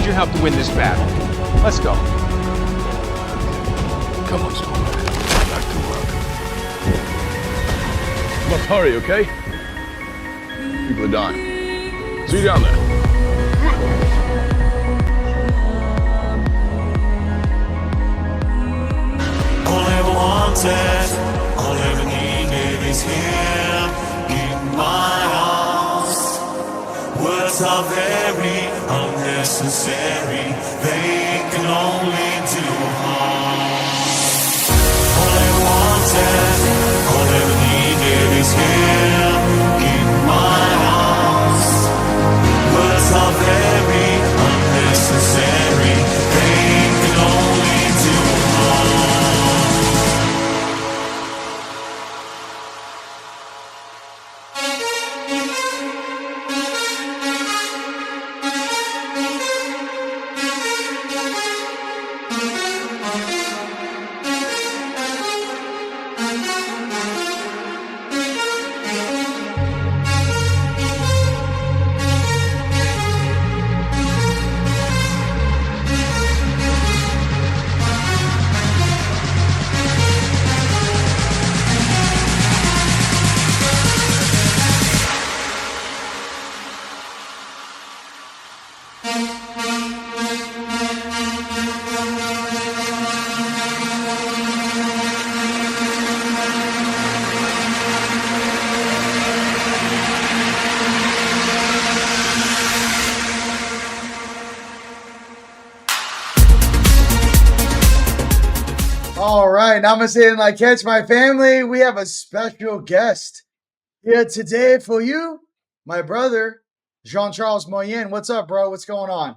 you help to win this battle. Let's go. Come on, Storm. Back to work. Must hurry, okay? People are dying. See you down there. All I ever wanted, all I ever needed is here in my arms. Words are very unnecessary, they can only do harm. All I ever wanted, all I ever needed is here in my arms. Words are very unnecessary, they can only do harm. All right, namaste and like catch my family. We have a special guest here today for you, my brother, Jean-Charles Moyen. What's up, bro? What's going on?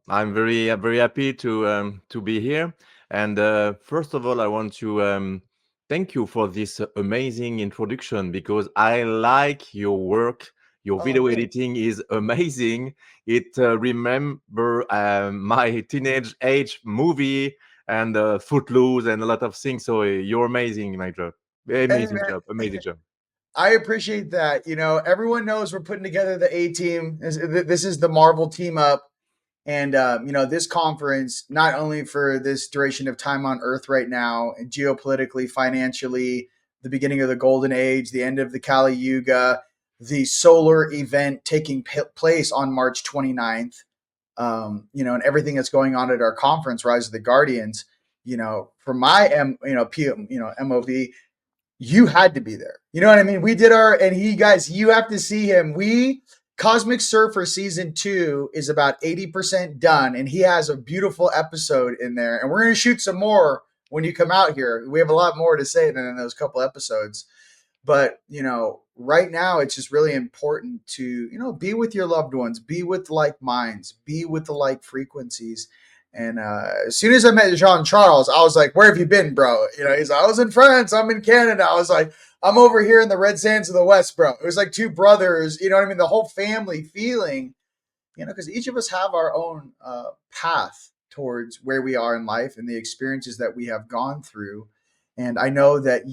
I'm very happy to be here. And first of all, I want to thank you for this amazing introduction because I like your work. Your video thanks. editing is amazing. It remember my teenage age movie and Footloose and a lot of things. So you're amazing, my job. Amazing man. job. Amazing job. I appreciate that. You know, everyone knows we're putting together the A team. This is the Marvel team up. And, you know, this conference, not only for this duration of time on Earth right now, geopolitically, financially, the beginning of the Golden Age, the end of the Kali Yuga, the solar event taking place on March 29th, you know, and everything that's going on at our conference, Rise of the Guardians, you know, for my, MOV, you had to be there. You know what I mean? We did you have to see him. Cosmic Surfer season 2 is about 80% done, and he has a beautiful episode in there. And we're going to shoot some more when you come out here. We have a lot more to say than in those couple episodes. But, you know, right now it's just really important to, you know, be with your loved ones, be with like minds, be with the like frequencies. And as soon as I met Jean-Charles, I was like, where have you been, bro? You know, he's like, I was in France, I'm in Canada. I was like, I'm over here in the red sands of the West, bro. It was like two brothers, you know what I mean? The whole family feeling, you know, because each of us have our own path towards where we are in life and the experiences that we have gone through. And I know that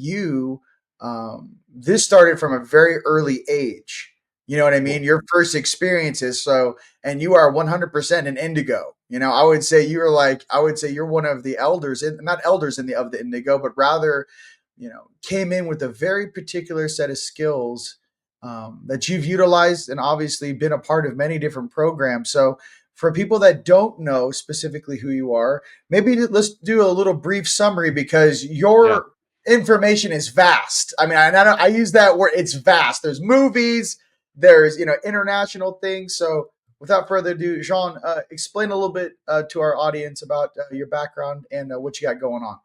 this started from a very early age. You know what I mean? Your first experiences. So, and you are 100% an indigo. You know, I would say you're one of the elders, not elders of the indigo, but rather, you know, came in with a very particular set of skills that you've utilized and obviously been a part of many different programs. So for people that don't know specifically who you are, maybe let's do a little brief summary because your information is vast. I mean, I use that word, it's vast. There's movies, there's, you know, international things. So without further ado, Jean, explain a little bit to our audience about your background and what you got going on.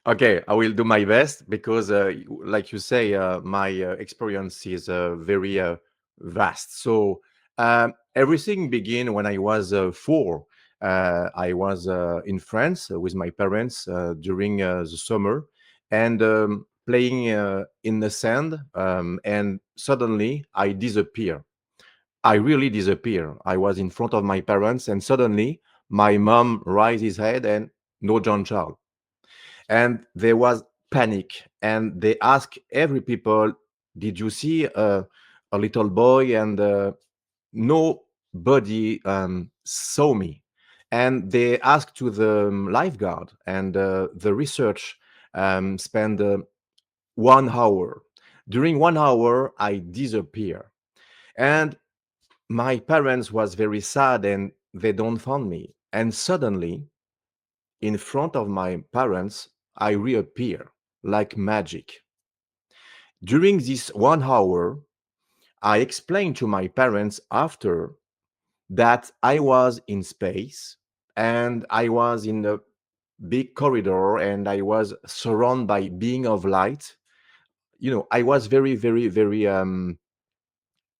Okay, I will do my best because, like you say, my experience is very vast. So everything began when I was 4. I was in France with my parents during the summer and playing in the sand. And suddenly I disappear. I really disappear. I was in front of my parents and suddenly my mom raised his head and no Jean-Charles. And there was panic and they asked every people, did you see a little boy? And no body saw me, and they asked to the lifeguard, and the research spent 1 hour. During 1 hour, I disappear, and my parents was very sad, and they don't find me. And suddenly, in front of my parents, I reappear like magic. During this 1 hour, I explained to my parents after that I was in space and I was in a big corridor and I was surrounded by being of light. I was very, very, very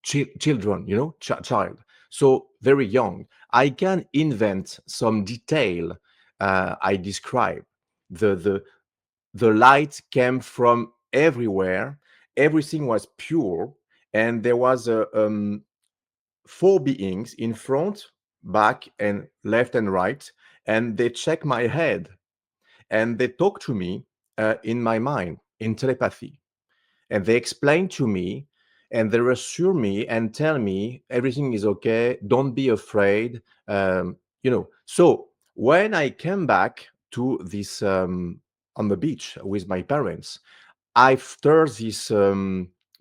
children, child. So very young. I can invent some detail. I describe the light came from everywhere. Everything was pure, and there was a four beings in front, back, and left and right, and they check my head and they talk to me in my mind in telepathy, and they explain to me and they reassure me and tell me everything is okay, don't be afraid. So when I came back to this on the beach with my parents, after this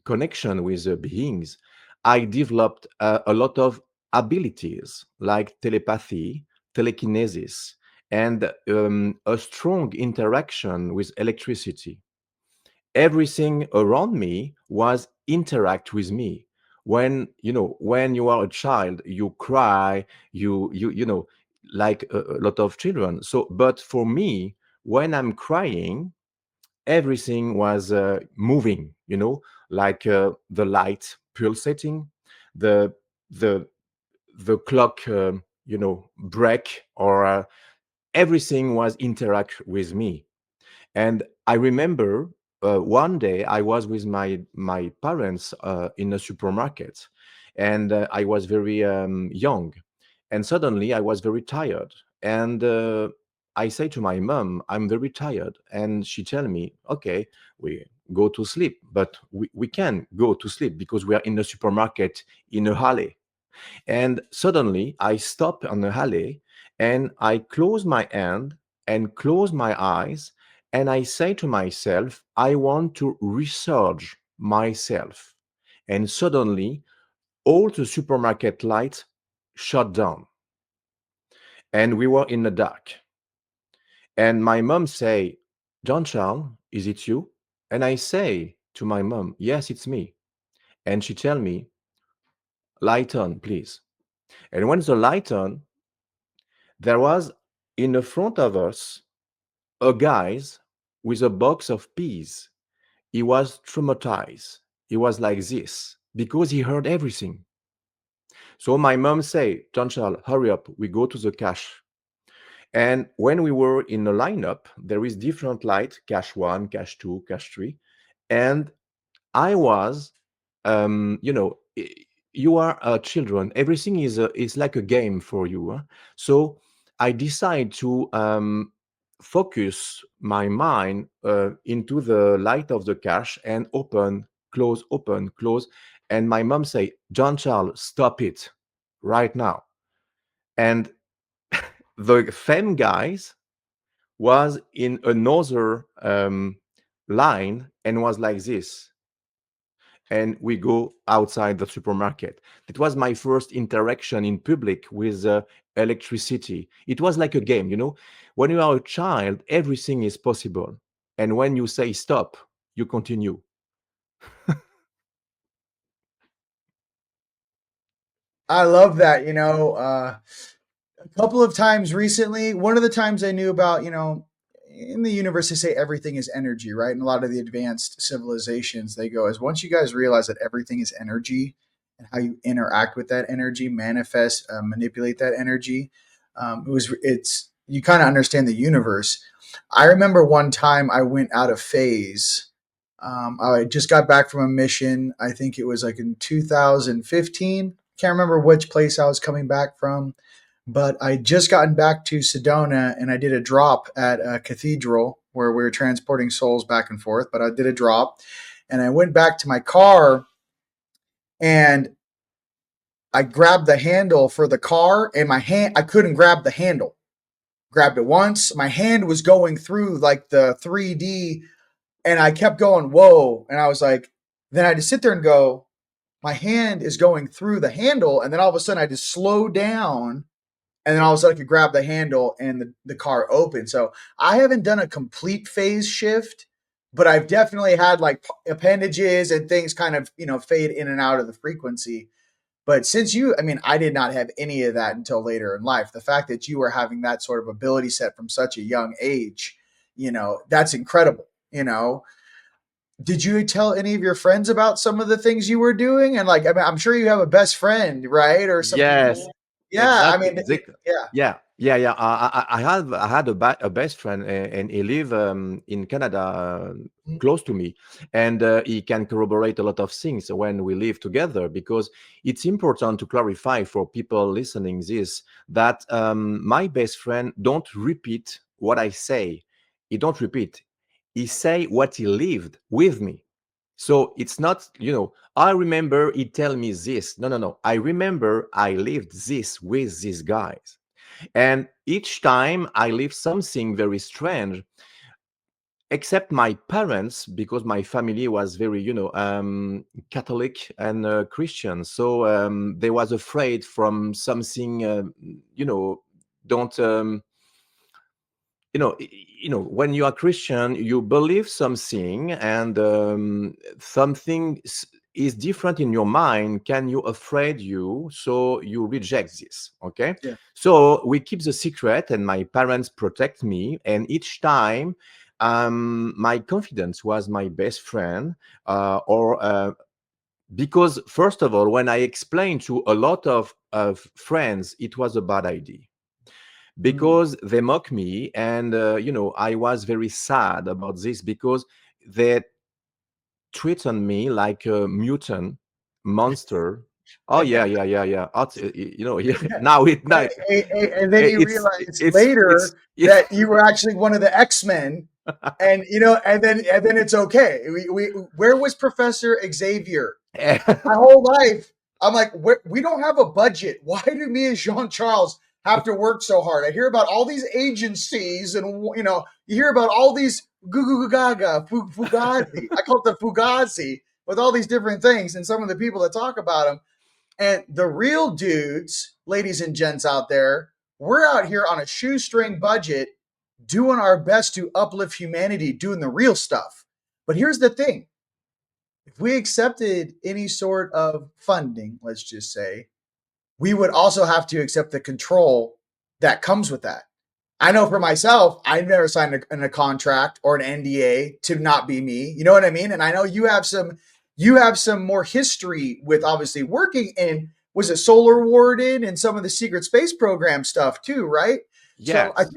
connection with the beings, I developed a lot of abilities like telepathy, telekinesis, and a strong interaction with electricity. Everything around me was interact with me. When you are a child, you cry, like a lot of children. So, but for me, when I'm crying, everything was moving, like the light pulsating, the the the clock, break, or everything was interact with me. And I remember one day I was with my parents in a supermarket, and I was very young, and suddenly I was very tired, and I say to my mom, I'm very tired, and she tell me, okay, we go to sleep, but we can go to sleep because we are in the supermarket in a alley. And suddenly I stop on the alley and I close my hand and close my eyes, and I say to myself, I want to resurge myself. And suddenly all the supermarket lights shut down and we were in the dark. And my mom say, John Charles, is it you? And I say to my mom, yes, it's me. And she tell me, light on, please. And when the light on, there was in the front of us a guy with a box of peas. He was traumatized. He was like this because he heard everything. So my mom say, John Charles, hurry up. We go to the cash. And when we were in a lineup, there is different light, cash one, cash two, cash three. And I was, you are children. Everything is like a game for you. Huh? So I decide to focus my mind into the light of the cash and open, close. And my mom say, John Charles, stop it right now. And the femme guys was in another line and was like this. And we go outside the supermarket. It was my first interaction in public with electricity. It was like a game, When you are a child, everything is possible. And when you say stop, you continue. I love that. A couple of times recently, one of the times I knew about, in the universe, they say everything is energy, right? And a lot of the advanced civilizations, they go, as once you guys realize that everything is energy and how you interact with that energy, manifest, manipulate that energy, you kind of understand the universe. I remember one time I went out of phase. I just got back from a mission. I think it was like in 2015. Can't remember which place I was coming back from, but I just gotten back to Sedona and I did a drop at a cathedral where we were transporting souls back and forth. But I did a drop and I went back to my car and I grabbed the handle for the car, and my hand, I couldn't grab the handle. Grabbed it once, my hand was going through like the 3D, and I kept going, whoa. And I was like, then I had to sit there and go, my hand is going through the handle. And then all of a sudden I just slowed down, and then all of a sudden I could grab the handle, and the car opened. So I haven't done a complete phase shift, but I've definitely had like appendages and things kind of, fade in and out of the frequency. But since I mean, I did not have any of that until later in life. The fact that you were having that sort of ability set from such a young age, that's incredible. Did you tell any of your friends about some of the things you were doing? And like, I mean, I'm sure you have a best friend, right? Or some Yes, people. Yeah. I exactly. mean, yeah. Yeah. I had a best friend, and he live in Canada, close to me, and he can corroborate a lot of things when we live together, because it's important to clarify for people listening this, that my best friend don't repeat what I say. He don't repeat. He say what he lived with me. So it's not, I remember he tell me this. No, no, no. I remember I lived this with these guys. And each time I lived something very strange, except my parents, because my family was very, Catholic and Christian. So they was afraid from something, don't, when you are Christian, you believe something, and something is different in your mind, can you afraid you, so you reject this. Okay. Yeah. So we keep the secret, and my parents protect me, and each time my confidence was my best friend, because first of all, when I explained to a lot of friends, it was a bad idea, because they mock me, and I was very sad about this, because they treat on me like a mutant monster. Oh yeah, yeah, yeah, yeah. Now And then you it's realize it's later it's that you were actually one of the X-Men, and and then it's okay. Where was Professor Xavier? My whole life, I'm like, we don't have a budget. Why do me and Jean-Charles have to work so hard? I hear about all these agencies, and you hear about all these gaga, fugazi. I call it the fugazi, with all these different things, and some of the people that talk about them. And the real dudes, ladies and gents out there, we're out here on a shoestring budget, doing our best to uplift humanity, doing the real stuff. But here's the thing. If we accepted any sort of funding, let's just say, we would also have to accept the control that comes with that. I know for myself, I've never signed a contract or an NDA to not be me. You know what I mean? And I know you have some more history with obviously working in, was it Solar Warden and some of the secret space program stuff too, right? yes. So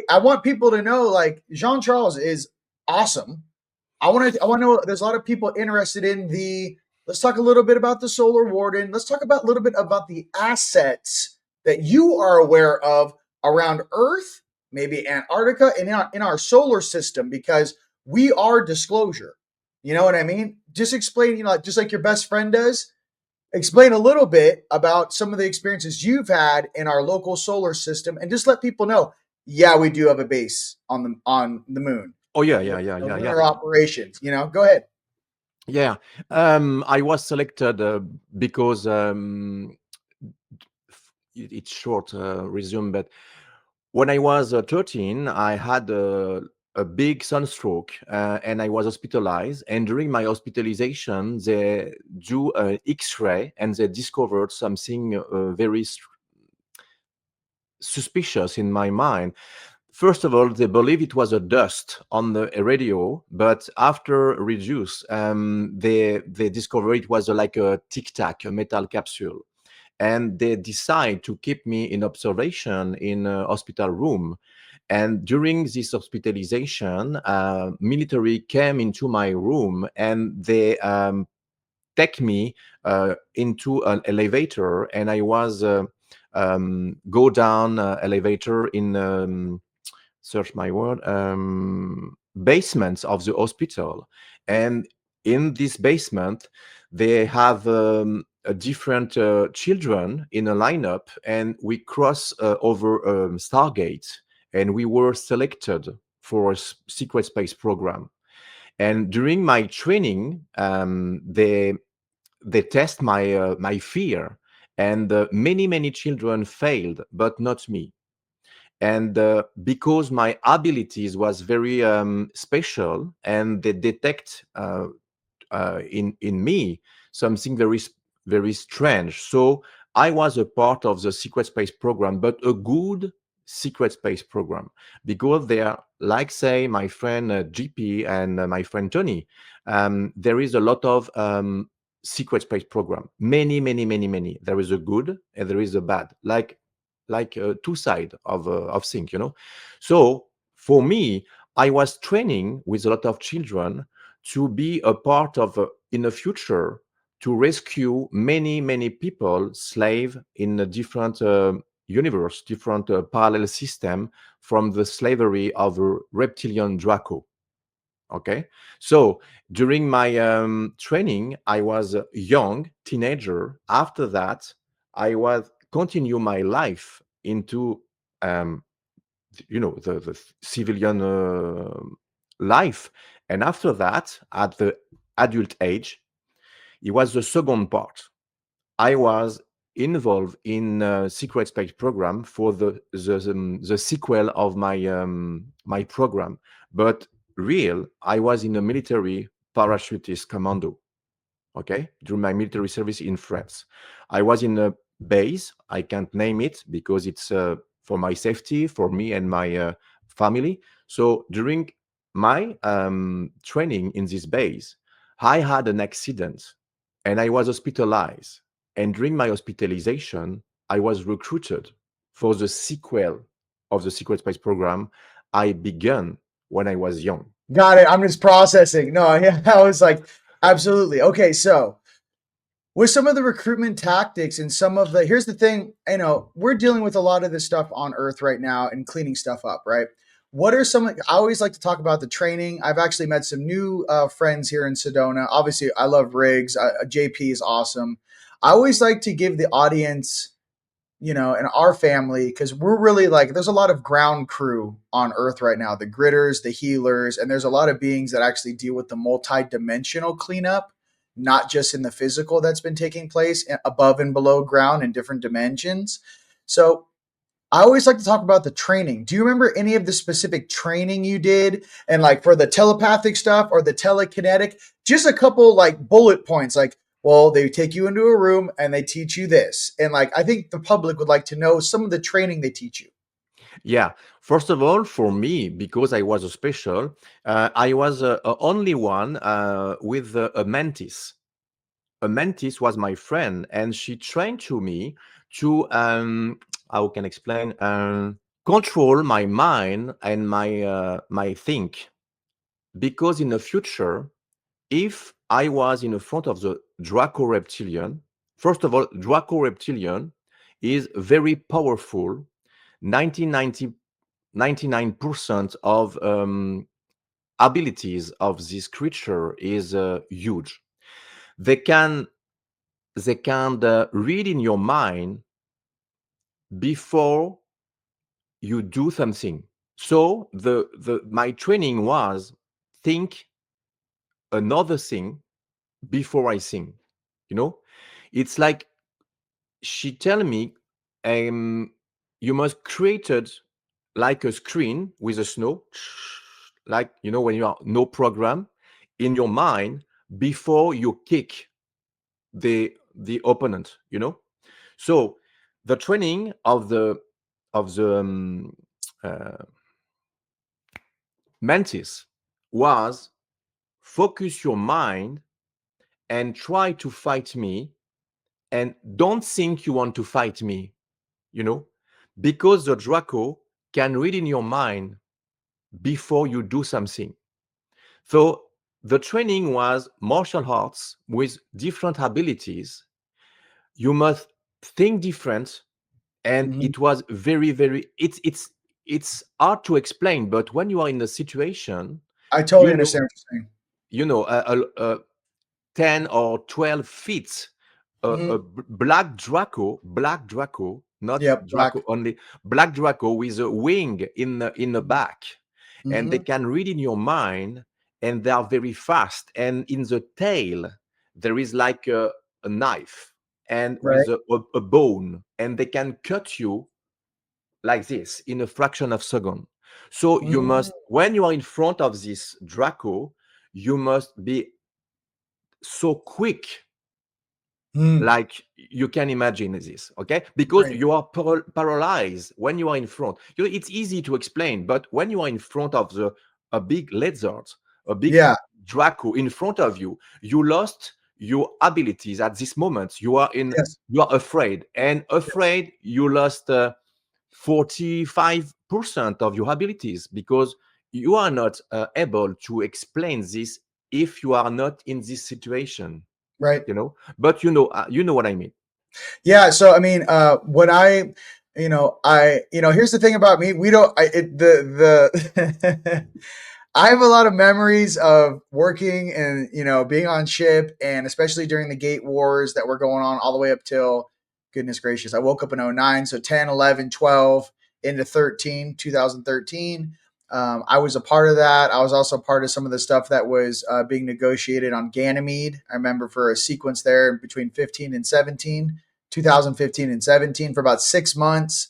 I want people to know, like, Jean-Charles is awesome. I want to know, there's a lot of people interested in let's talk a little bit about the Solar Warden. Let's talk about a little bit about the assets that you are aware of around Earth, maybe Antarctica, and in our solar system, because we are disclosure. You know what I mean? Just explain, just like your best friend does, explain a little bit about some of the experiences you've had in our local solar system, and just let people know, yeah, we do have a base on the moon. Oh yeah, yeah, yeah, yeah, Lunar yeah. operations. Go ahead. Yeah, I was selected because it's short resume, but when I was 13, I had a big sunstroke, and I was hospitalized. And during my hospitalization, they do an X-ray, and they discovered something very suspicious in my mind. First of all, they believe it was a dust on the radio, but after reduce, they discovered it was like a tic tac, a metal capsule, and they decide to keep me in observation in a hospital room. And during this hospitalization, military came into my room, and they take me into an elevator, and I was go down elevator in search my word, basements of the hospital. And in this basement, they have different children in a lineup, and we cross over Stargate, and we were selected for a secret space program. And during my training, they test my fear, and many children failed, but not me. And because my abilities was very special, and they detect in me something very strange. So I was a part of the secret space program, but a good secret space program, because they are, like, say, my friend GP and my friend Tony. There is a lot of secret space program. Many. There is a good and there is a bad, like two side of things, So for me, I was training with a lot of children to be a part of in the future, to rescue many people slave in a different universe, different parallel system from the slavery of a reptilian Draco. Okay, so during my training, I was a young teenager. After that, I was continue my life into the civilian life. And after that, at the adult age, it was the second part. I was involved in a secret space program for the sequel of my program. But I was in a military parachutist commando. Okay, during my military service in France, I was in a base. I can't name it because it's for my safety, for me and my family. So during my training in this base, I had an accident and I was hospitalized. And during my hospitalization, I was recruited for the sequel of the secret space program I began when I was young. Got it. I'm just processing. No, yeah, I was like, absolutely. Okay, so with some of the recruitment tactics and some of the, here's the thing, we're dealing with a lot of this stuff on Earth right now and cleaning stuff up, right? What are some, I always like to talk about the training. I've actually met some new friends here in Sedona. Obviously, I love Riggs. JP is awesome. I always like to give the audience, and our family, because we're really like, there's a lot of ground crew on Earth right now, the gritters, the healers, and there's a lot of beings that actually deal with the multi-dimensional cleanup, not just in the physical that's been taking place above and below ground in different dimensions. So I always like to talk about the training. Do you remember any of the specific training you did? And like for the telepathic stuff or the telekinetic, just a couple like bullet points, like, well, they take you into a room and they teach you this. And like, I think the public would like to know some of the training they teach you. Yeah. First of all, for me, because I was a special, I was only one with a mantis. A mantis was my friend, and she trained to me to, how can I explain, control my mind and my think. Because in the future, if I was in the front of the Draco reptilian, first of all, Draco reptilian is very powerful. 99% of abilities of this creature is huge. They can read in your mind before you do something. So my training was think another thing before I sing. It's like she tell me, you must create it like a screen with a snow, like when you are no program in your mind before you kick the opponent. So the training of the mantis was focus your mind and try to fight me, and don't think you want to fight me, because the Draco can read in your mind before you do something. So the training was martial arts with different abilities. You must think different, and it was very. It's hard to explain, but when you are in the situation, I totally understand what you're saying. 10 or 12 feet black Draco, not Yep. Black. Draco only, black Draco with a wing in the back, and they Mhm. can read in your mind, and they are very fast. And in the tail, there is like a knife and Right. with a bone, and they can cut you like this in a fraction of second. So you Mm. must, when you are in front of this Draco, you must be so quick, Mm. like you can imagine this, okay? Because Right. you are paralyzed when you are in front. It's easy to explain, but when you are in front of a big lizard, a big Yeah. Draco in front of you, you lost your abilities at this moment. Yes. You are afraid, and Yes. afraid you lost 45% of your abilities, because you are not able to explain this if you are not in this situation, Right. but you know what I mean. Yeah. So I mean, when here's the thing about me. We don't. The I have a lot of memories of working and being on ship, and especially during the Gate Wars that were going on all the way up till, goodness gracious, I woke up in '09, so 10, 11, 12 into 13, 2013. I was a part of that. I was also part of some of the stuff that was being negotiated on Ganymede. I remember for a sequence there between 15 and 17, 2015 and 17, for about 6 months.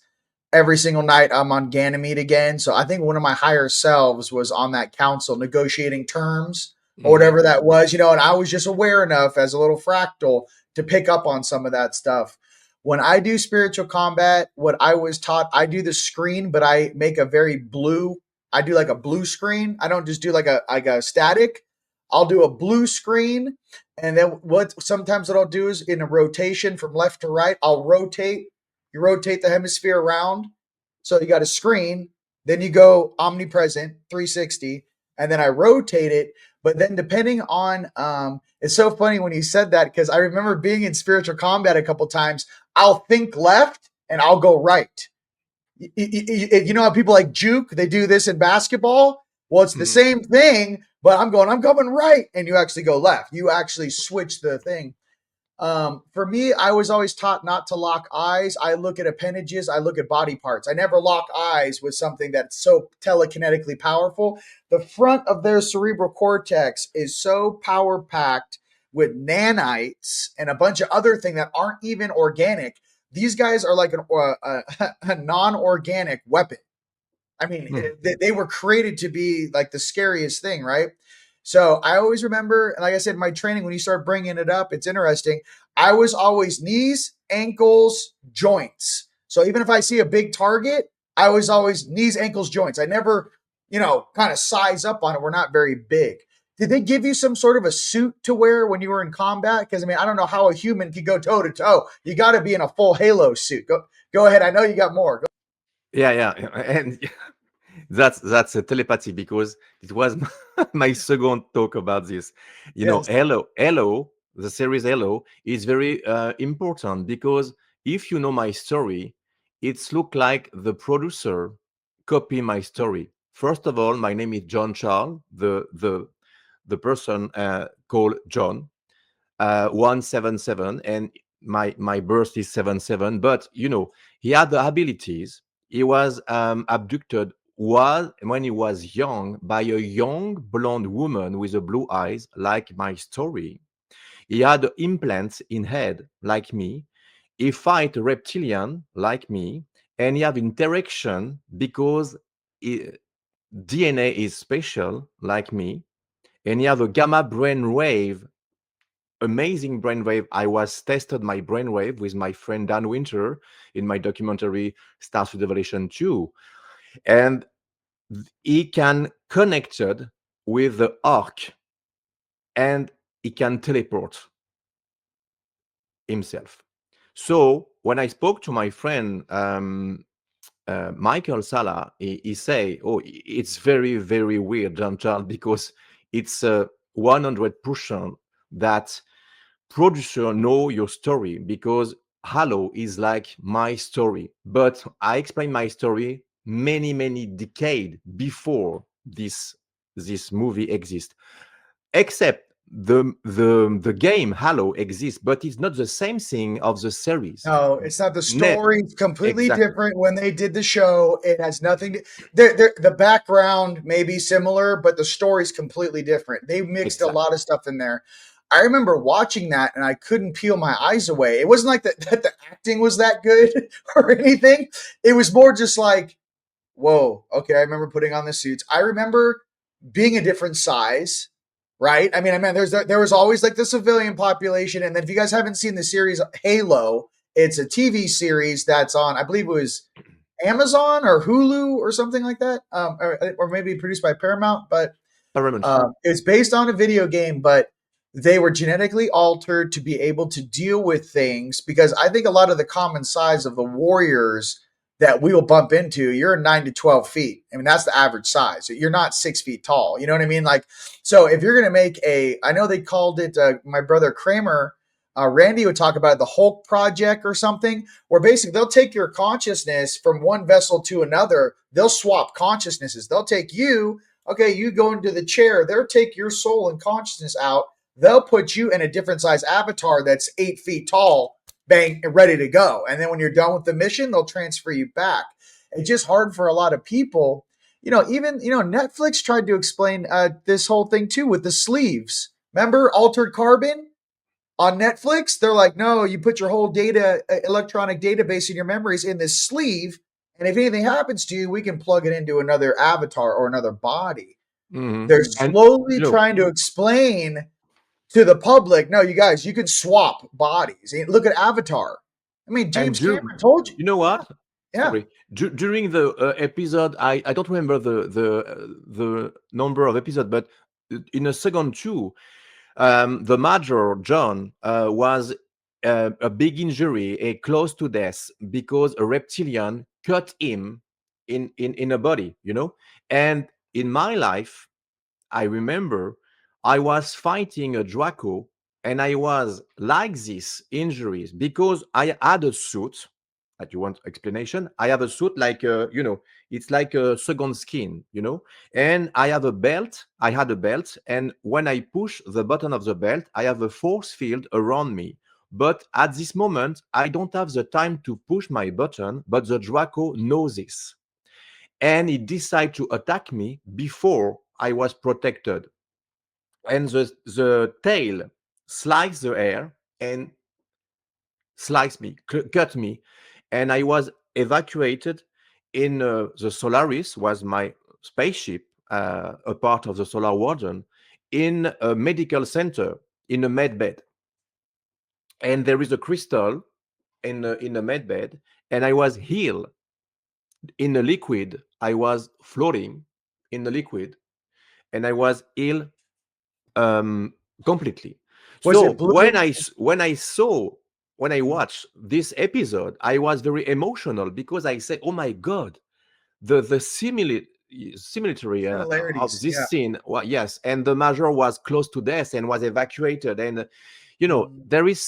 Every single night I'm on Ganymede again. So I think one of my higher selves was on that council negotiating terms or Mhm. whatever that was, and I was just aware enough as a little fractal to pick up on some of that stuff. When I do spiritual combat, what I was taught, I do the screen, but I make a very blue. I do like a blue screen. I don't just do like a static. I'll do a blue screen, and then what I'll do is in a rotation from left to right, I'll rotate. You rotate the hemisphere around. So you got a screen, then you go omnipresent 360, and then I rotate it. But then depending on it's so funny when you said that, because I remember being in spiritual combat a couple times. I'll think left and I'll go right. You know how people like juke, they do this in basketball? Well, it's the Mhm. same thing, but I'm coming right, and you actually go left. You actually switch the thing. For me, I was always taught not to lock eyes. I look at appendages, I look at body parts. I never lock eyes with something that's so telekinetically powerful. The front of their cerebral cortex is so power packed with nanites and a bunch of other things that aren't even organic. These guys are like a non organic weapon. I mean, Mhm. they were created to be like the scariest thing, right? So I always remember, and like I said, my training, when you start bringing it up, it's interesting. I was always knees, ankles, joints. So even if I see a big target, I was always knees, ankles, joints. I never, kind of size up on it. We're not very big. Did they give you some sort of a suit to wear when you were in combat? Because I mean, I don't know how a human could go toe to toe. You got to be in a full Halo suit. Go ahead. I know you got more. Yeah, and that's a telepathy, because it was my second talk about this. Yes. Hello, the series Hello is very important, because if you know my story, it's look like the producer copy my story. First of all, my name is John Charles, the person called John, 177, and my birth is 77. But he had the abilities. He was abducted when he was young by a young blonde woman with a blue eyes, like my story. He had implants in head, like me. He fight a reptilian, like me, and he have interaction because DNA is special, like me, and he have a gamma brain wave, amazing brainwave. I was tested my brainwave with my friend Dan Winter in my documentary Stars with Evolution 2. And he can connected with the arc, and he can teleport himself. So when I spoke to my friend Michael Sala, he say, "Oh, it's very, very weird, Jean-Charles, because it's 100% that producer know your story, because Halo is like my story, but I explain my story many decades before this movie exists. Except the game Halo exists, but it's not the same thing of the series. No, it's not. The Net story's completely exactly. different. When they did the show, it has nothing to. The background may be similar, but the story's completely different. They mixed a Exactly. lot of stuff in there. I remember watching that, and I couldn't peel my eyes away. It wasn't like that the acting was that good or anything. It was more just like, whoa, okay. I remember putting on the suits. I remember being a different size, right? I mean, there was always like the civilian population, and then if you guys haven't seen the series Halo, it's a TV series that's on, I believe it was Amazon or Hulu or something like that, or maybe produced by Paramount, but Paramount. it's based on a video game, but they were genetically altered to be able to deal with things because I think a lot of the common size of the warriors that we will bump into, you're 9 to 12 feet. I mean, that's the average size. You're not 6 feet tall. You know what I mean? Like, so if you're going to make I know they called it, my brother Kramer, Randy would talk about the Hulk Project or something, where basically they'll take your consciousness from one vessel to another. They'll swap consciousnesses. They'll take you, okay, you go into the chair. They'll take your soul and consciousness out. They'll put you in a different size avatar that's 8 feet tall, bang, ready to go. And then when you're done with the mission, they'll transfer you back. It's just hard for a lot of people. Even Netflix tried to explain this whole thing too with the sleeves. Remember Altered Carbon? On Netflix, they're like, no, you put your whole data, electronic database in your memories in this sleeve. And if anything happens to you, we can plug it into another avatar or another body. They're And slowly you know, trying to explain to the public, no, you guys, you can swap bodies. Look at Avatar. I mean, and James Cameron told you. you know what? Yeah. Sorry. During the episode, I don't remember the number of episode, but in a second two, the Major John was a big injury, a close to death, because a reptilian cut him in a body, And in my life, I remember I was fighting a Draco, and I was like this injuries because I had a suit. That you want explanation? I have a suit like it's like a second skin, and I have a belt. I had a belt, and when I push the button of the belt, I have a force field around me. But at this moment, I don't have the time to push my button, but the Draco knows this. And he decided to attack me before I was protected. And the tail sliced the air and sliced me, cut me. And I was evacuated in the Solaris, was my spaceship, a part of the Solar Warden, in a medical center, in a med bed. And there is a crystal in a med bed, and I was healed in a liquid. I was floating in the liquid, and I was ill completely. Was So it blue? when I watched this episode, I was very emotional because I said, "Oh my God, the similitude of Similarities. Yeah. this scene." Well, yes, and the Major was close to death and was evacuated, and there is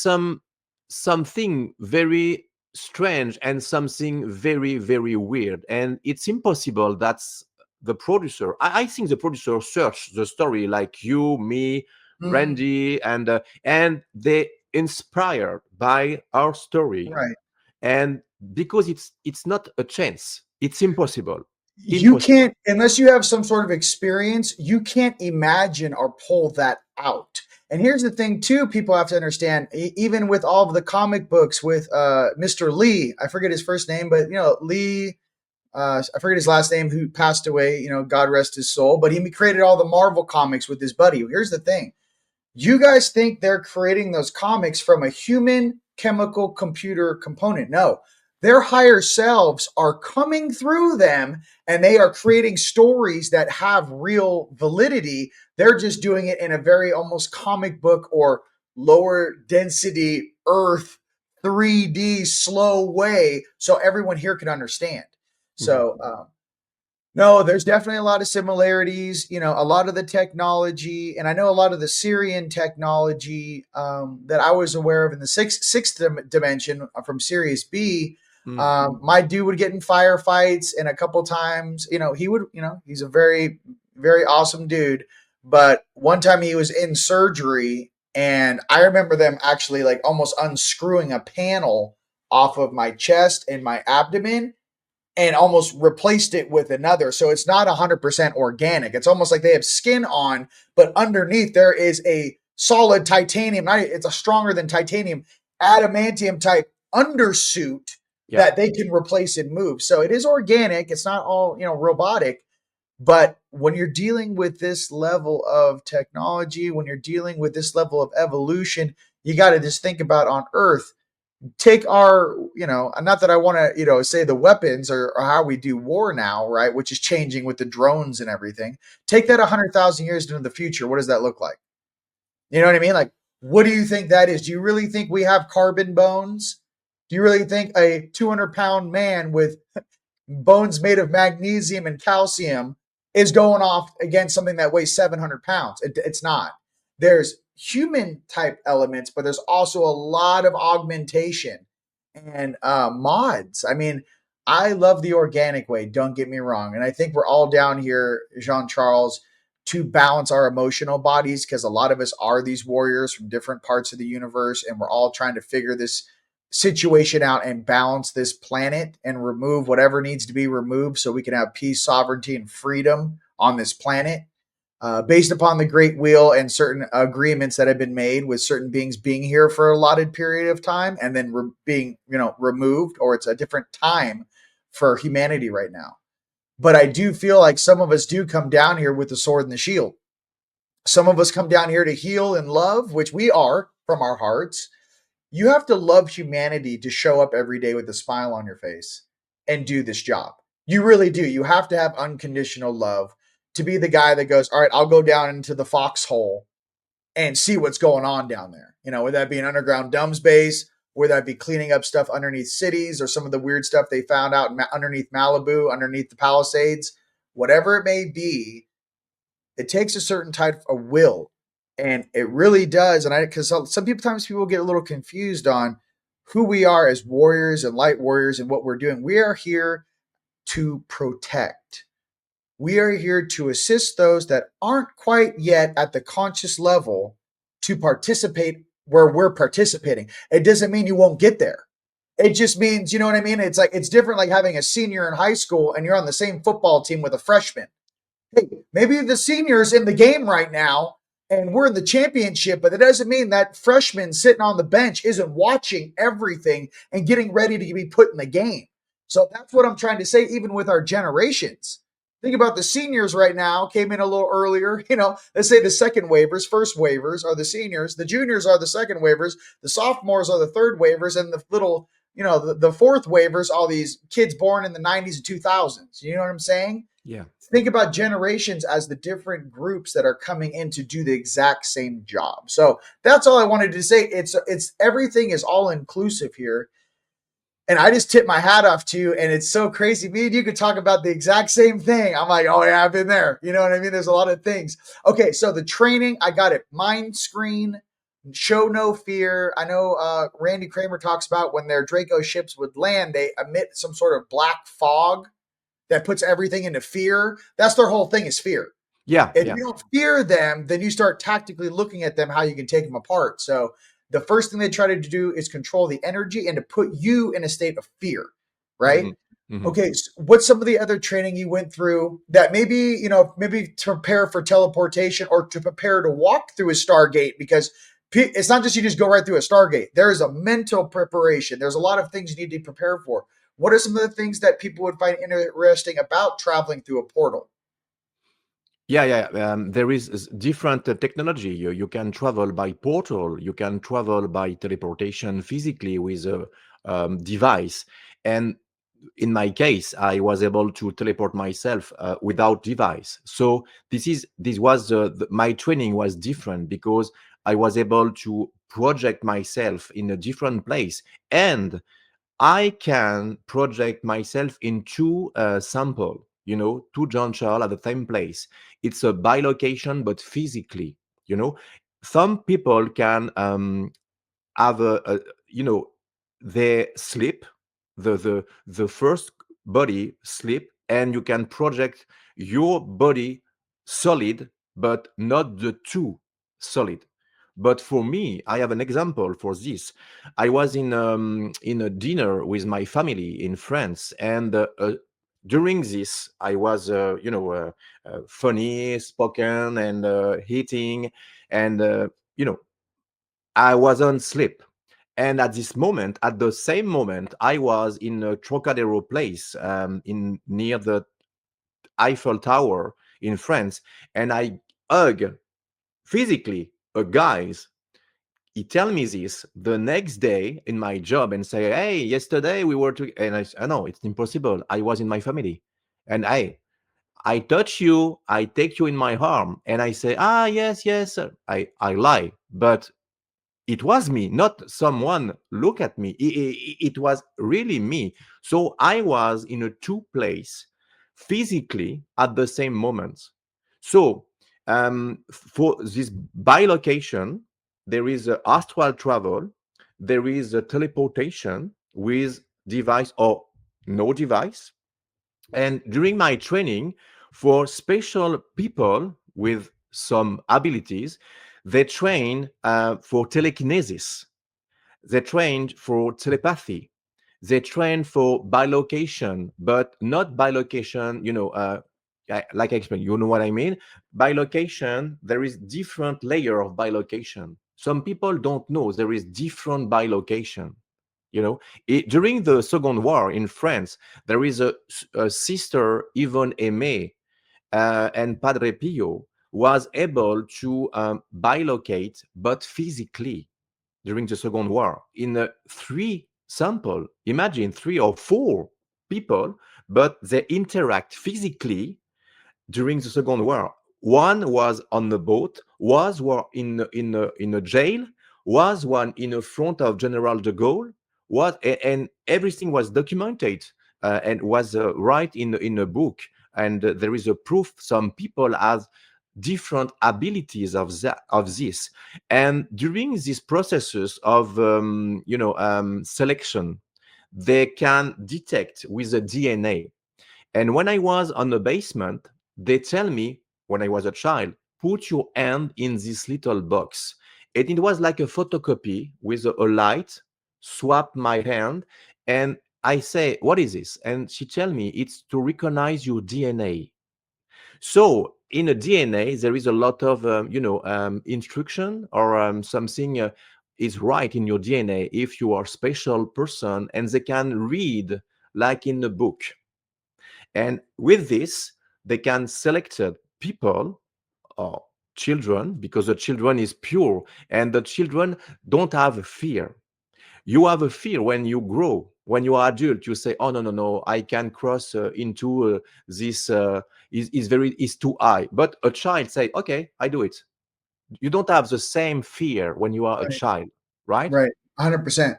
something very strange and something very, very weird, and it's impossible that's the producer. I think the producer searched the story like you, me, Mhm. Randy, and they inspired by our story, Right. and because it's not a chance, it's impossible. You can't, unless you have some sort of experience, you can't imagine or pull that out. And here's the thing too, people have to understand, even with all of the comic books with Mr. Lee, I forget his first name, but Lee, I forget his last name, who passed away, God rest his soul, but he created all the Marvel comics with his buddy. Here's the thing. You guys think they're creating those comics from a human chemical computer component. No, their higher selves are coming through them and they are creating stories that have real validity. They're just doing it in a very almost comic book or lower density Earth 3D slow way so everyone here can understand. So, no, there's definitely a lot of similarities. A lot of the technology, and I know a lot of the Syrian technology that I was aware of in the sixth dimension from Sirius B. My dude would get in firefights, and a couple times, he would, he's a very, very awesome dude. But one time he was in surgery, and I remember them actually like almost unscrewing a panel off of my chest and my abdomen and almost replaced it with another. So it's not 100% organic. It's almost like they have skin on, but underneath there is a solid titanium. It's a stronger than titanium, adamantium type undersuit Yeah. that they can replace and move. So it is organic. It's not all, robotic. But when you're dealing with this level of technology, when you're dealing with this level of evolution, you got to just think about on Earth, take our, not that I want to, say the weapons or how we do war now, right? Which is changing with the drones and everything. Take that 100,000 years into the future. What does that look like? You know what I mean? Like, what do you think that is? Do you really think we have carbon bones? Do you really think a 200-pound man with bones made of magnesium and calcium is going off against something that weighs 700 pounds? It's not. There's human type elements, but there's also a lot of augmentation and mods. I mean, I love the organic way, don't get me wrong. And I think we're all down here, Jean-Charles, to balance our emotional bodies, because a lot of us are these warriors from different parts of the universe, and we're all trying to figure this situation out and balance this planet and remove whatever needs to be removed so we can have peace, sovereignty, and freedom on this planet, based upon the Great Wheel and certain agreements that have been made with certain beings being here for a allotted period of time and then being, removed, or it's a different time for humanity right now. But I do feel like some of us do come down here with the sword and the shield. Some of us come down here to heal and love, which we are from our hearts. You have to love humanity to show up every day with a smile on your face and do this job. You really do. You have to have unconditional love to be the guy that goes, all right, I'll go down into the foxhole and see what's going on down there. Would that be an underground dumbs base? Would that be cleaning up stuff underneath cities or some of the weird stuff they found out underneath Malibu, underneath the Palisades? Whatever it may be, it takes a certain type of will. And it really does. And because sometimes people get a little confused on who we are as warriors and light warriors and what we're doing. We are here to protect. We are here to assist those that aren't quite yet at the conscious level to participate where we're participating. It doesn't mean you won't get there. It just means, you know what I mean? It's like, it's different like having a senior in high school and you're on the same football team with a freshman. Hey, maybe the senior's in the game right now and we're in the championship, but it doesn't mean that freshman sitting on the bench isn't watching everything and getting ready to be put in the game. So that's what I'm trying to say, even with our generations. Think about the seniors right now, came in a little earlier. Let's say the second waivers, first waivers are the seniors. The juniors are the second waivers. The sophomores are the third waivers. And the little, the fourth waivers, all these kids born in the 90s and 2000s. You know what I'm saying? Yeah. Think about generations as the different groups that are coming in to do the exact same job. So that's all I wanted to say. It's everything is all inclusive here. And I just tip my hat off to you. And it's so crazy. Me and you could talk about the exact same thing. I'm like, oh yeah, I've been there. You know what I mean? There's a lot of things. Okay. So the training, I got it. Mind screen, show no fear. I know Randy Kramer talks about when their Draco ships would land, they emit some sort of black fog that puts everything into fear. That's their whole thing, is fear. Yeah. If you don't fear them, then you start tactically looking at them, how you can take them apart. So the first thing they try to do is control the energy and to put you in a state of fear, right? Mm-hmm. Mm-hmm. Okay, so what's some of the other training you went through that maybe to prepare for teleportation or to prepare to walk through a Stargate? Because it's not just you just go right through a Stargate. There is a mental preparation. There's a lot of things you need to prepare for. What are some of the things that people would find interesting about traveling through a portal? Yeah. There is different technology. You can travel by portal. You can travel by teleportation physically with a device. And in my case, I was able to teleport myself without device. So this was my training was different because I was able to project myself in a different place, and I can project myself in two sample, two Jean-Charles at the same place. It's a bilocation, but physically, some people can have they sleep, the first body sleep, and you can project your body solid but not the two solid. But for me, I have an example for this. I was in a dinner with my family in France, and during this, I was funny, spoken, and eating, and I was on sleep. And at this moment, at the same moment, I was in a Trocadero place in near the Eiffel Tower in France, and I hug physically a guys. He tell me this the next day in my job and say, "Hey, yesterday we were to," and I know it's impossible. I was in my family, and I touch you, I take you in my arm, and I say, "Ah, yes, yes." I lie, but it was me, not someone look at me. It was really me. So I was in a two place physically at the same moment. So for this bilocation, there is a astral travel, there is a teleportation with device or no device. And during my training, for special people with some abilities, they train for telekinesis, they train for telepathy, they train for bilocation, but not bilocation, like I explained, you know what I mean? Bilocation, there is different layer of bilocation. Some people don't know there is different bilocation. During the Second War in France, there is a sister, Yvonne Aimé, and Padre Pio was able to bilocate, but physically during the Second War in three sample. Imagine 3 or 4 people, but they interact physically during the Second War. One was on the boat, was one in a jail, was one in the front of General de Gaulle, and everything was documented and was right in a book. And there is a proof some people have different abilities of this. And during these processes of selection, they can detect with the DNA. And when I was on the basement, they tell me when I was a child, put your hand in this little box. And it was like a photocopy with a light, swap my hand, and I say, what is this? And she tell me it's to recognize your DNA. So in a DNA, there is a lot of, instruction or something is right in your DNA if you are a special person, and they can read like in a book. And with this, they can select people or children, because the children is pure and the children don't have a fear. You have a fear when you grow. When you are adult, you say, "Oh, no, no, no, I can cross into this is too high." But a child say, "Okay, I do it." You don't have the same fear when you are a Right. child, right? Right. 100%.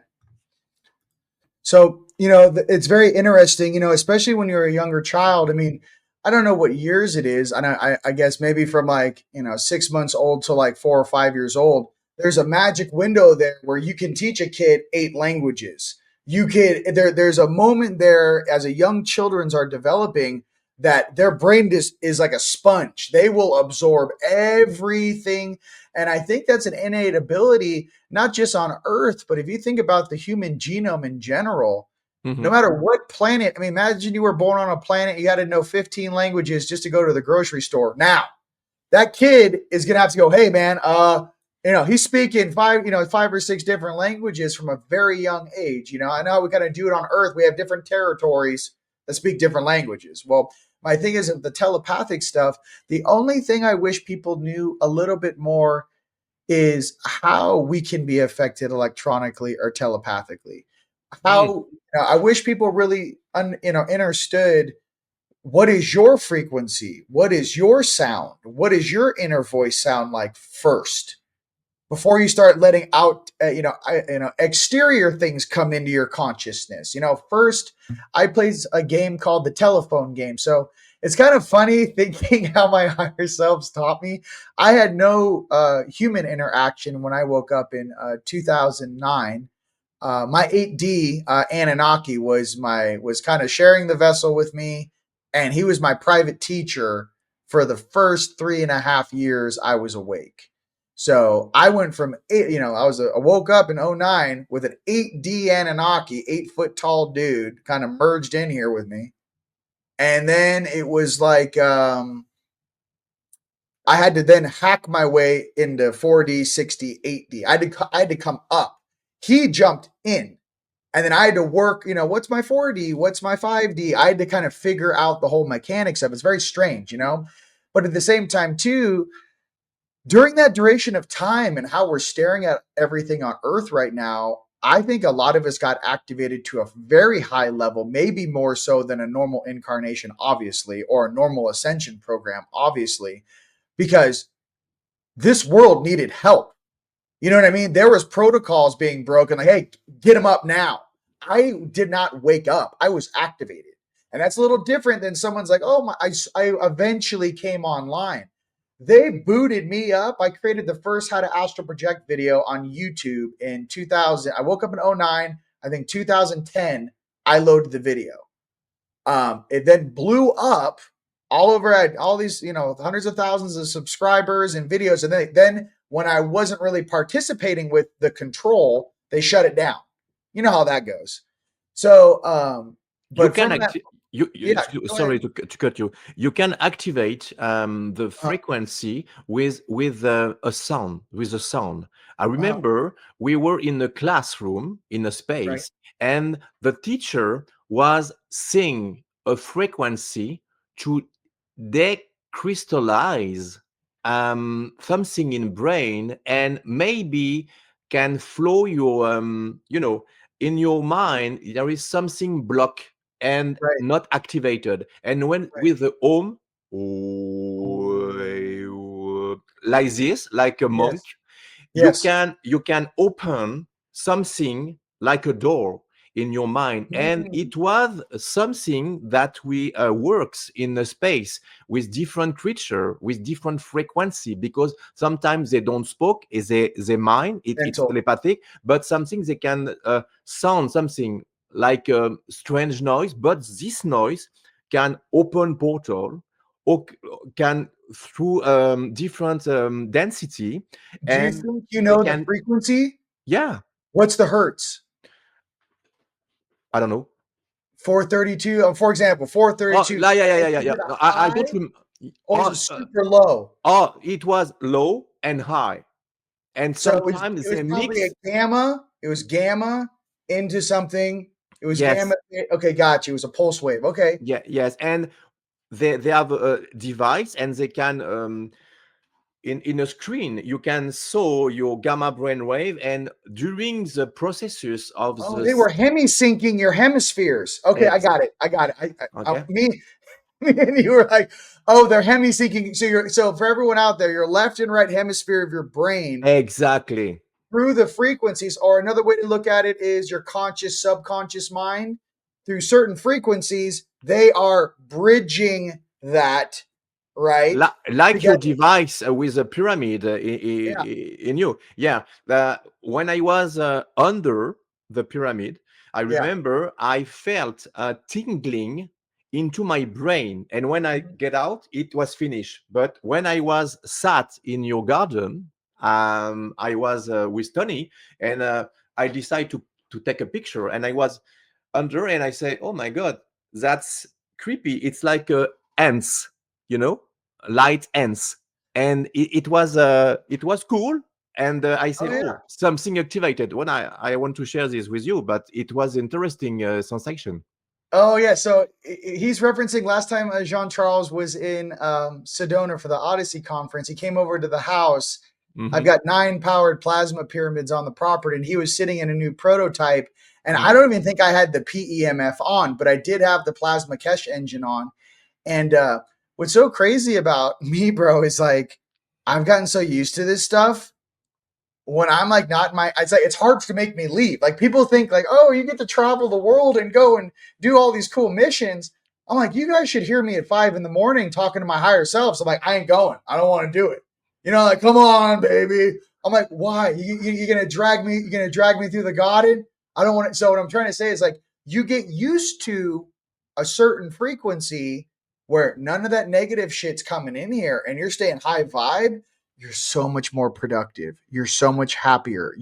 So, it's very interesting, especially when you're a younger child. I mean, I don't know what years it is. And I guess maybe from 6 months old to like 4 or 5 years old, there's a magic window there where you can teach a kid 8 languages. There's a moment there as a young children's are developing that their brain is like a sponge. They will absorb everything. And I think that's an innate ability, not just on Earth, but if you think about the human genome in general, no Mhm. matter what planet, I mean, imagine you were born on a planet, you got to know 15 languages just to go to the grocery store. Now, that kid is going to have to go, hey, man, he's speaking 5 or 6 different languages from a very young age. I know we got to do it on Earth. We have different territories that speak different languages. Well, my thing is the telepathic stuff. The only thing I wish people knew a little bit more is how we can be affected electronically or telepathically. Mm. I wish people really understood what is your frequency, what is your sound, what is your inner voice sound like first before you start letting out exterior things come into your consciousness. First I played a game called the telephone game. So it's kind of funny thinking how my higher selves taught me. I had no human interaction when I woke up in 2009. My 8D Anunnaki was kind of sharing the vessel with me, and he was my private teacher for the first 3.5 years I was awake. So I went from I woke up in '09 with an 8D Anunnaki, 8-foot tall dude kind of merged in here with me. And then it was like, I had to then hack my way into 4D, 6D, 8D. I had to come up. He jumped in. And then I had to work, what's my 4D? What's my 5D? I had to kind of figure out the whole mechanics of it. It's very strange, But at the same time, too, during that duration of time and how we're staring at everything on Earth right now, I think a lot of us got activated to a very high level, maybe more so than a normal incarnation, obviously, or a normal ascension program, obviously, because this world needed help. You know what I mean? There was protocols being broken, like, hey, get them up now. I did not wake up. I was activated. And that's a little different than someone's like, oh, I eventually came online. They booted me up. I created the first How to Astral Project video on YouTube in 2000. I woke up in '09. I think 2010, I loaded the video. It then blew up all over. I had all these, hundreds of thousands of subscribers and videos. And then when I wasn't really participating with the control, they shut it down. You know how that goes. So, but sorry to cut you. You can activate the frequency with a sound. I remember we were in a classroom in a space, Right. and the teacher was saying a frequency to decrystallize something in brain, and maybe can flow your in your mind there is something blocked and Right. not activated, and when Right. with the like this, like a monk, Yes. you can open something like a door in your mind. And it was something that we works in a space with different creature with different frequency, because sometimes they don't spoke, they mind it's telepathic, but something they can sound something like a strange noise, but this noise can open portal or can through different density. Do you think the frequency? Yeah. What's the hertz? I don't know. 432. For example, 432. Yeah. No, I don't remember. Or is it super low? Oh, it was low and high, and sometimes it was they probably mix. a gamma. It was gamma into something. It was Yes. gamma. Okay, gotcha. It was a pulse wave. Okay. Yeah. Yes, and they have a device, and they can in a screen you can saw your gamma brainwave, and during the processes of they were hemi-syncing your hemispheres. Okay, I got it. Okay. Me and you were like, oh, they're hemi-syncing. So for everyone out there, your left and right hemisphere of your brain exactly through the frequencies, or another way to look at it is your conscious, subconscious mind. Through certain frequencies, they are bridging that, right? Like your device with a pyramid in you. Yeah. When I was under the pyramid, I remember I felt a tingling into my brain, and when I get out, it was finished. But when I was sat in your garden, I was with Tony, and I decided to take a picture, and I was under, and I say, oh my God, that's creepy. It's like ants, light ants. And it was cool. And I said, something activated. When I want to share this with you, but it was interesting sensation. Oh yeah, so he's referencing last time Jean-Charles was in Sedona for the Odyssey conference. He came over to the house. Mm-hmm. I've got 9 powered plasma pyramids on the property, and he was sitting in a new prototype. And I don't even think I had the PEMF on, but I did have the Plasma Kesh engine on. And what's so crazy about me, bro, is like I've gotten so used to this stuff. When I'm like it's hard to make me leave. Like people think like, oh, you get to travel the world and go and do all these cool missions. I'm like, you guys should hear me at 5 a.m. talking to my higher selves. I'm like, I ain't going. I don't want to do it. Like, come on, baby. I'm like, why? You're gonna drag me? You're gonna drag me through the garden? I don't want it. So what I'm trying to say is like, you get used to a certain frequency where none of that negative shit's coming in here and you're staying high vibe, you're so much more productive. You're so much happier.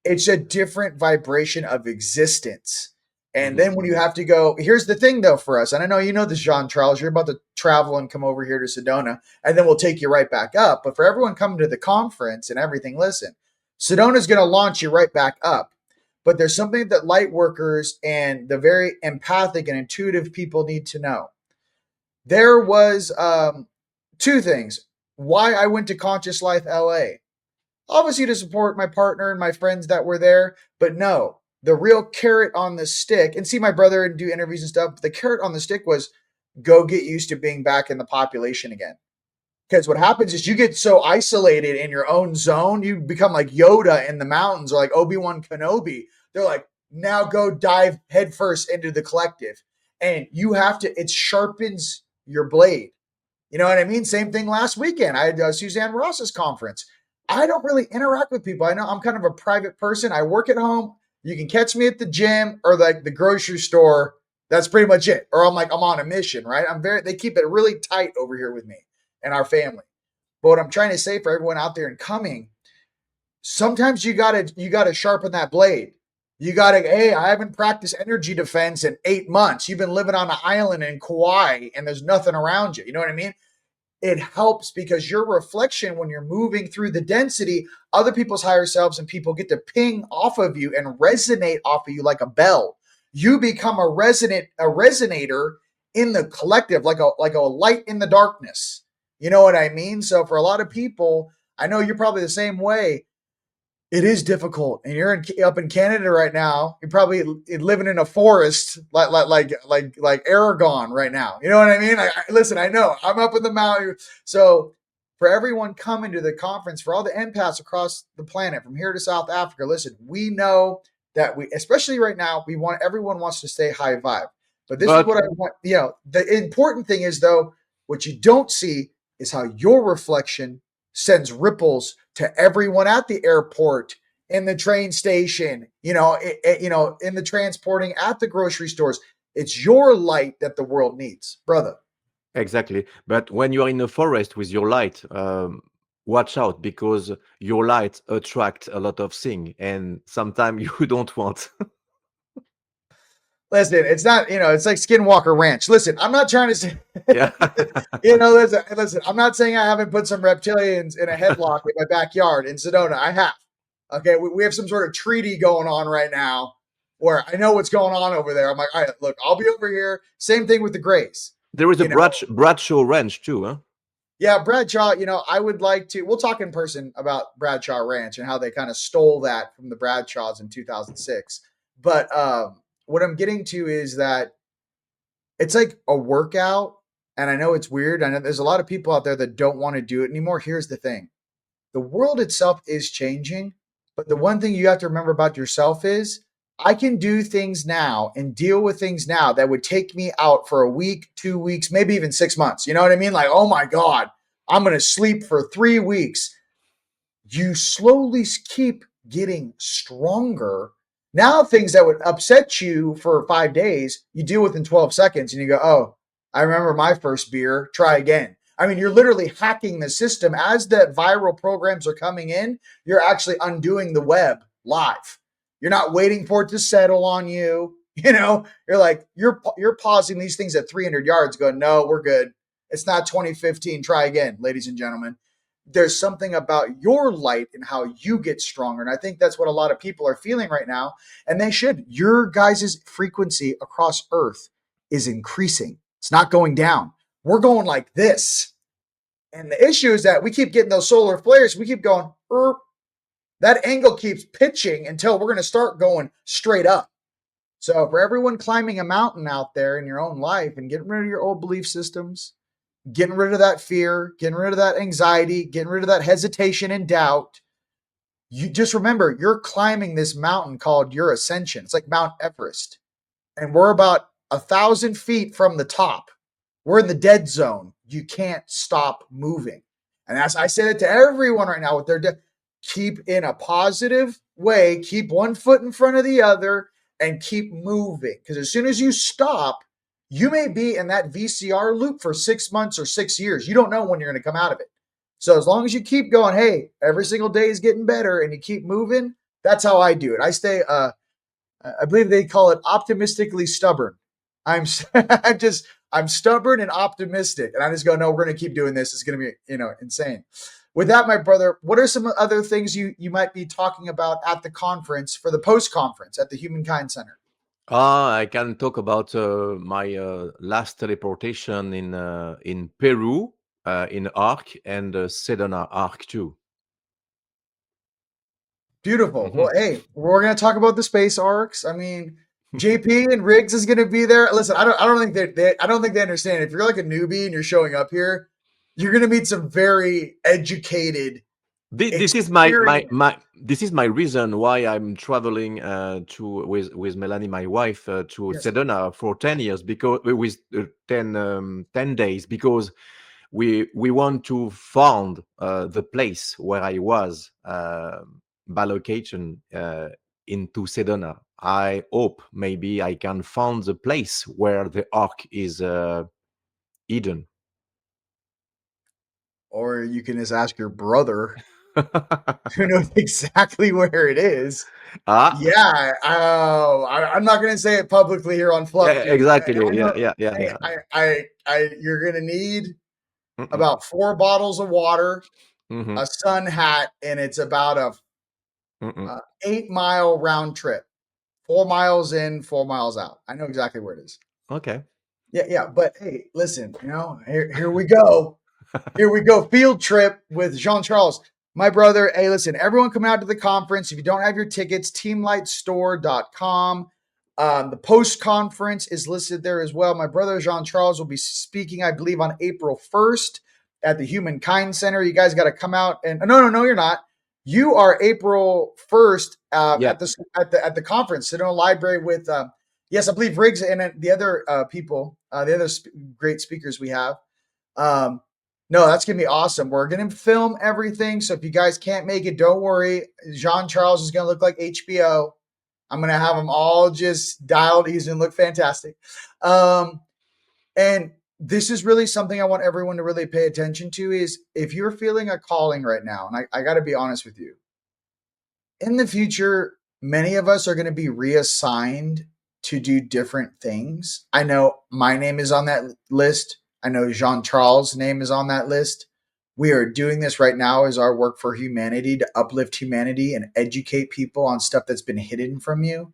It's a different vibration of existence. And then when you have to go, here's the thing though for us, and I know you know this, Jean-Charles, you're about to travel and come over here to Sedona, and then we'll take you right back up. But for everyone coming to the conference and everything, listen, Sedona's going to launch you right back up. But there's something that light workers and the very empathic and intuitive people need to know. There was two things. Why I went to Conscious Life LA. Obviously to support my partner and my friends that were there, but no, the real carrot on the stick, and see my brother and do interviews and stuff, but the carrot on the stick was go get used to being back in the population again. Because what happens is you get so isolated in your own zone, you become like Yoda in the mountains or like Obi-Wan Kenobi. They're like, now go dive headfirst into the collective. And you have to, it sharpens your blade. You know what I mean? Same thing last weekend. I had Suzanne Ross's conference. I don't really interact with people. I know I'm kind of a private person. I work at home. You can catch me at the gym or like the grocery store. That's pretty much it. Or I'm on a mission, right? They keep it really tight over here with me and our family. But what I'm trying to say for everyone out there and coming, sometimes you gotta sharpen that blade. You gotta, hey, I haven't practiced energy defense in 8 months. You've been living on an island in Kauai and there's nothing around you. You know what I mean? It helps because your reflection, when you're moving through the density, other people's higher selves and people get to ping off of you and resonate off of you like a bell. You become a resonator in the collective, like a light in the darkness. You know what I mean? So for a lot of people, I know you're probably the same way. It is difficult, and you're up in Canada right now. You're probably living in a forest like Aragon right now. You know what I mean? Listen, I know I'm up in the mountain. So for everyone coming to the conference, for all the empaths across the planet, from here to South Africa, listen, we know that especially right now, everyone wants to stay high vibe. But this is what I want. You know, the important thing is though, what you don't see is how your reflection sends ripples to everyone at the airport, in the train station, in the transporting at the grocery stores. It's your light that the world needs, brother. Exactly. But when you are in the forest with your light, watch out, because your light attracts a lot of things, and sometimes you don't want. Listen, it's not, it's like Skinwalker Ranch. Listen, I'm not trying to say, Yeah. listen, I'm not saying I haven't put some reptilians in a headlock in my backyard in Sedona. I have. Okay. We have some sort of treaty going on right now where I know what's going on over there. I'm like, all right, look, I'll be over here. Same thing with the Grays. There is a Bradshaw Ranch too, huh? Yeah, Bradshaw, I would like to, we'll talk in person about Bradshaw Ranch and how they kind of stole that from the Bradshaws in 2006. But, what I'm getting to is that it's like a workout, and I know it's weird. I know there's a lot of people out there that don't want to do it anymore. Here's the thing. The world itself is changing, but the one thing you have to remember about yourself is I can do things now and deal with things now that would take me out for a week, 2 weeks, maybe even 6 months. You know what I mean? Like, oh my God, I'm going to sleep for 3 weeks. You slowly keep getting stronger. Now, things that would upset you for 5 days, you deal with in 12 seconds and you go, oh, I remember my first beer, try again. I mean, you're literally hacking the system. As the viral programs are coming in, you're actually undoing the web live. You're not waiting for it to settle on you. You're like, you're pausing these things at 300 yards going, no, we're good. It's not 2015. Try again, ladies and gentlemen. There's something about your light and how you get stronger. And I think that's what a lot of people are feeling right now. And they should. Your guys' frequency across Earth is increasing. It's not going down. We're going like this. And the issue is that we keep getting those solar flares. We keep going, that angle keeps pitching until we're going to start going straight up. So for everyone climbing a mountain out there in your own life and getting rid of your old belief systems, getting rid of that fear, getting rid of that anxiety, getting rid of that hesitation and doubt. You just remember, you're climbing this mountain called your ascension. It's like Mount Everest. And we're about 1,000 feet from the top. We're in the dead zone. You can't stop moving. And as I say that to everyone right now, with their keep in a positive way, keep one foot in front of the other and keep moving. Because as soon as you stop, you may be in that VCR loop for 6 months or 6 years. You don't know when you're going to come out of it. So as long as you keep going, hey, every single day is getting better and you keep moving, that's how I do it. I stay, I believe they call it optimistically stubborn. I'm stubborn and optimistic. And I just go, no, we're going to keep doing this. It's going to be, insane. With that, my brother, what are some other things you might be talking about at the conference for the post-conference at the Humankind Center? I can talk about my last teleportation in Peru, in Ark, and Sedona Ark too. Beautiful. Well, hey, we're going to talk about the space arcs. I mean, JP and Riggs is going to be there. Listen, I don't think they understand. If you're like a newbie and you're showing up here, you're going to meet some very educated. This is this is my reason why I'm traveling with Melanie, my wife, to Sedona for 10 years, because with 10 days, because we want to found the place where I was, bilocation, into Sedona. I hope maybe I can find the place where the Ark is hidden. Or you can just ask your brother who knows exactly where it is. Yeah. I'm not going to say it publicly here on Fluff. Yeah, exactly. Yeah. You're going to need about 4 bottles of water, a sun hat, and it's about a 8-mile round trip. 4 miles in, 4 miles out. I know exactly where it is. Okay. Yeah. But hey, listen, here we go. Here we go. Field trip with Jean-Charles. My brother, hey, listen, everyone come out to the conference. If you don't have your tickets, teamlightstore.com. The post-conference is listed there as well. My brother Jean-Charles will be speaking, I believe, on April 1st at the Humankind Center. You guys got to come out and no, you're not. You are April 1st at the conference, Sedona Library with yes, I believe Riggs and the other people, the other great speakers we have. No, that's going to be awesome. We're going to film everything. So if you guys can't make it, don't worry. Jean-Charles is going to look like HBO. I'm going to have them all just dialed. He's going to look fantastic. And this is really something I want everyone to really pay attention to is if you're feeling a calling right now, and I got to be honest with you, in the future, many of us are going to be reassigned to do different things. I know my name is on that list. I know Jean-Charles' name is on that list. We are doing this right now as our work for humanity to uplift humanity and educate people on stuff that's been hidden from you.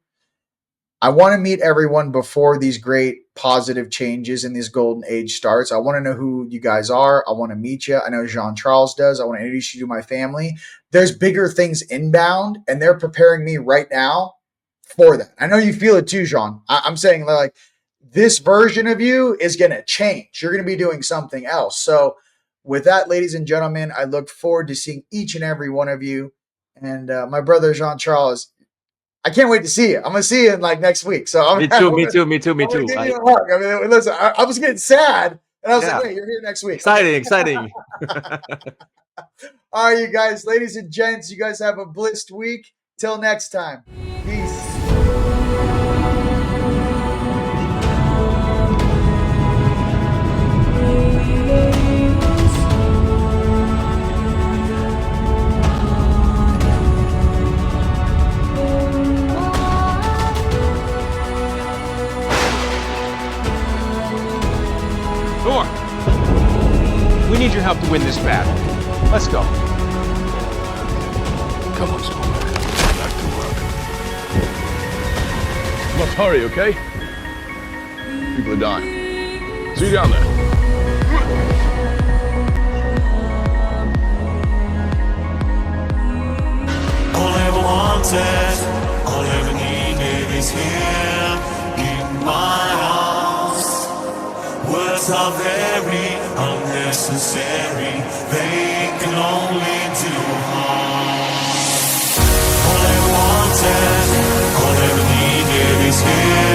I want to meet everyone before these great positive changes in this golden age starts. I want to know who you guys are. I want to meet you. I know Jean-Charles does. I want to introduce you to my family. There's bigger things inbound, and they're preparing me right now for that. I know you feel it too, Jean. I'm saying like, this version of you is going to change. You're going to be doing something else. So with that, ladies and gentlemen, I look forward to seeing each and every one of you. And my brother, Jean-Charles, I can't wait to see you. I'm going to see you in like next week. So Me too. Give you a hug. I mean, listen, I was getting sad. And I was like, wait, you're here next week. Exciting. All right, you guys, ladies and gents, you guys have a blessed week. Till next time. Peace. Thor! We need your help to win this battle. Let's go. Come on, Solaris. Back to work. Let's hurry, okay? People are dying. See you down there. All I ever wanted, all I ever needed is here in my house. Words are very unnecessary, they can only do harm. All I ever wanted, all I ever needed is here